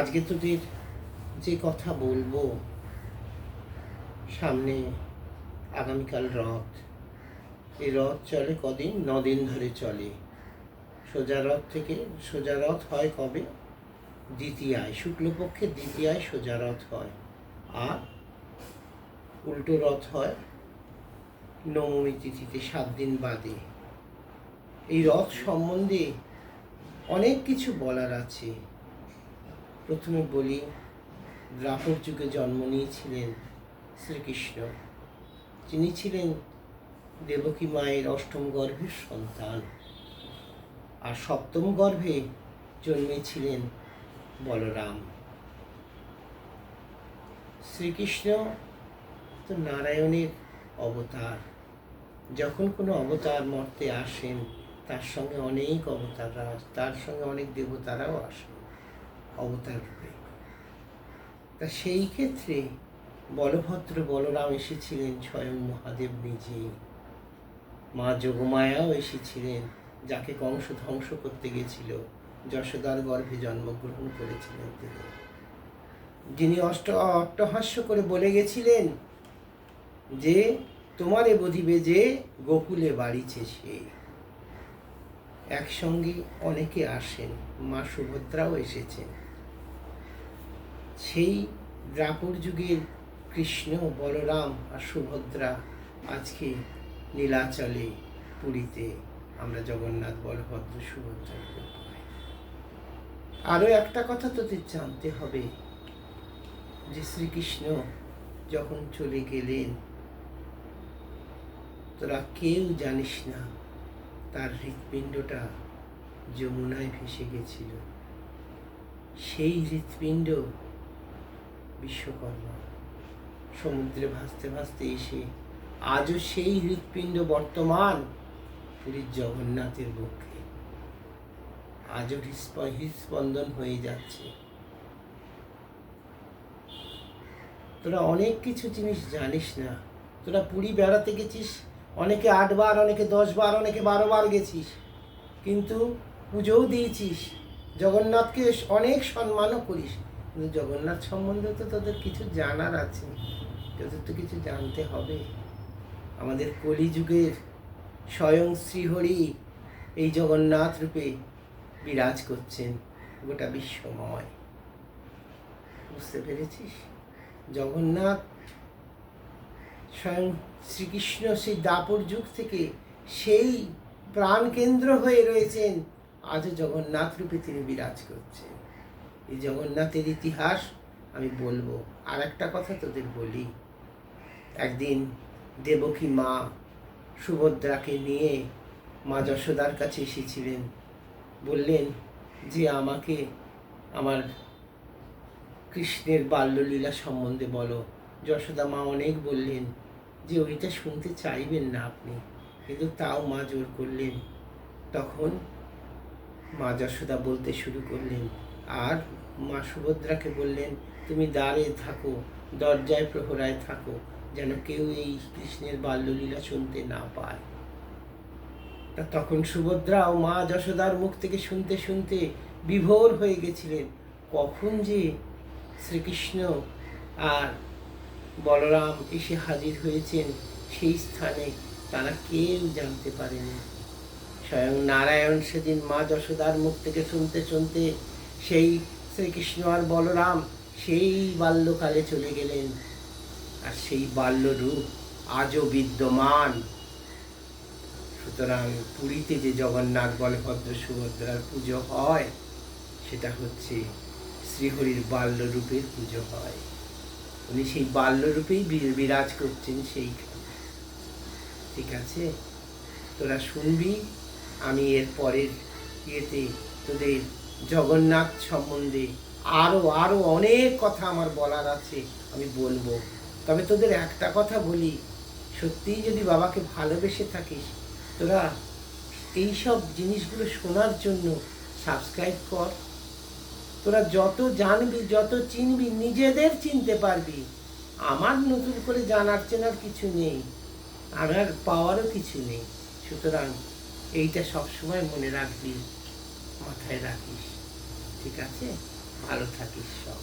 আজকে তোদের যে কথা বলবো, সামনে আগামীকাল রথ। এই রথ চলে কদিন? 9 দিন ধরে চলে। সোজা রথ হয় কবে? দ্বিতীয়ায়, শুক্লপক্ষের দ্বিতীয়ায় সোজা রথ হয়, আর উল্টো রথ হয় নবমী তিথিতে 7 দিন বাদে। এই রথ সম্বন্ধে অনেক কিছু বলার আছে। প্রথমে বলি, দ্বাপর যুগে জন্ম নিয়েছিলেন শ্রীকৃষ্ণ। যিনি ছিলেন দেবকী মায়ের অষ্টম গর্ভের সন্তান, আর সপ্তম গর্ভে জন্মেছিলেন বলরাম। শ্রীকৃষ্ণ তো নারায়ণের অবতার। যখন কোনো অবতার মর্তে আসেন, তার সঙ্গে অনেক অবতাররা, তার সঙ্গে অনেক দেবতারাও আসেন অবতার রূপে। তা সেই ক্ষেত্রে বলভদ্র বলরাম এসেছিলেন স্বয়ং মহাদেব নিজেই। মা যোগমায়াও এসেছিলেন, যাকে কংস ধ্বংস করতে গেছিল। যশোদার গর্ভে জন্মগ্রহণ করেছিলেন তিনি, যিনি অট্টহাস্য করে বলে গেছিলেন যে তোমারে বধিবে যে গোকুলে বাড়িছে সে। একসঙ্গে অনেকে আসেন, মা সুভদ্রাও এসেছেন। সেই দ্বাপর যুগের কৃষ্ণ, বলরাম আর সুভদ্রা আজকে নীলাচলে পুরীতে আমরা জগন্নাথ বলভদ্র সুভদ্রা। আরও একটা কথা তোদের জানতে হবে, যে শ্রীকৃষ্ণ যখন চলে গেলেন, তোরা কেউ জানিস না তার হৃৎপিণ্ডটা যমুনায় ভেসে গেছিল। সেই হৃৎপিণ্ড বিশ্বকর্মা সমুদ্রে ভাসতে ভাসতে এসে আজও সেই হৃৎপিণ্ড বর্তমান পুরীর জগন্নাথের বক্ষে। আজও হৃৎস্পন্দন হয়ে যাচ্ছে। তোরা অনেক কিছু জিনিস জানিস না। তোরা পুরী বেড়াতে গেছিস, অনেকে 8 বার, অনেকে 10 বার, অনেকে 12 বার গেছিস, কিন্তু পুজোও দিয়েছিস, জগন্নাথকে অনেক সম্মানও করিস, কিন্তু জগন্নাথ সম্বন্ধে তো তোদের কিছু জানার আছে, তোদের তো কিছু জানতে হবে। আমাদের কলিযুগের স্বয়ং শ্রীহরি এই জগন্নাথ রূপে বিরাজ করছেন গোটা বিশ্বময়। বুঝতে পেরেছিস? জগন্নাথ স্বয়ং শ্রীকৃষ্ণ সেই দ্বাপর যুগ থেকে সেই প্রাণকেন্দ্র হয়ে রয়েছেন, আজও জগন্নাথ রূপে তিনি বিরাজ করছেন। এই জগন্নাথের ইতিহাস আমি বলবো। আর একটা কথা তোদের বলি, একদিন দেবকী মা সুভদ্রাকে নিয়ে মা যশোদার কাছে এসেছিলেন। বললেন যে আমাকে আমার কৃষ্ণের বাল্যলীলা সম্বন্ধে বলো। যশোদা মা অনেক বললেন যে ওইটা শুনতে চাইবেন না আপনি, কিন্তু তাও মা জোর করলেন। তখন মা যশোদা বলতে শুরু করলেন, আর মা সুভদ্রাকে বললেন তুমি দ্বারে থাকো, দরজায় প্রহরায় থাকো, যেন কেউ এই কৃষ্ণের বাল্যলীলা শুনতে না পায়। তা তখন সুভদ্রা ও মা যশোদার মুখ থেকে শুনতে শুনতে বিভোর হয়ে গেছিলেন। কখন যে শ্রীকৃষ্ণ আর বলরাম এসে হাজির হয়েছেন সেই স্থানে, তারা কেউ জানতে পারেনি। স্বয়ং নারায়ণ সেদিন মা যশোদার মুখ থেকে শুনতে শুনতে সেই শ্রীকৃষ্ণ আর বলরাম সেই বাল্যকালে চলে গেলেন, আর সেই বাল্যরূপ আজও বিদ্যমান। সুতরাং পুরীতে যে জগন্নাথ বলভদ্র সুভদ্রার পুজো হয়, সেটা হচ্ছে শ্রীহরির বাল্যরূপের পুজো হয়। উনি সেই বাল্যরূপেই বিরাজ করছেন সেইখানে। ঠিক আছে? তোরা শুনবি। আমি এর পরের ইয়েতে তোদের জগন্নাথ সম্বন্ধে আরও অনেক কথা আমার বলার আছে, আমি বলবো। তবে তোদের একটা কথা বলি, সত্যিই যদি বাবাকে ভালোবেসে থাকিস, তোরা এইসব জিনিসগুলো শোনার জন্য সাবস্ক্রাইব কর। তোরা যত জানবি, যত চিনবি, নিজেদের চিনতে পারবি। আমার নতুন করে জানার চেনার কিছু নেই, আমার পাওয়ারও কিছু নেই। সুতরাং এইটা সবসময় মনে রাখবি, মাথায় রাখিস। ঠিক আছে? ভালো থাকিস সব।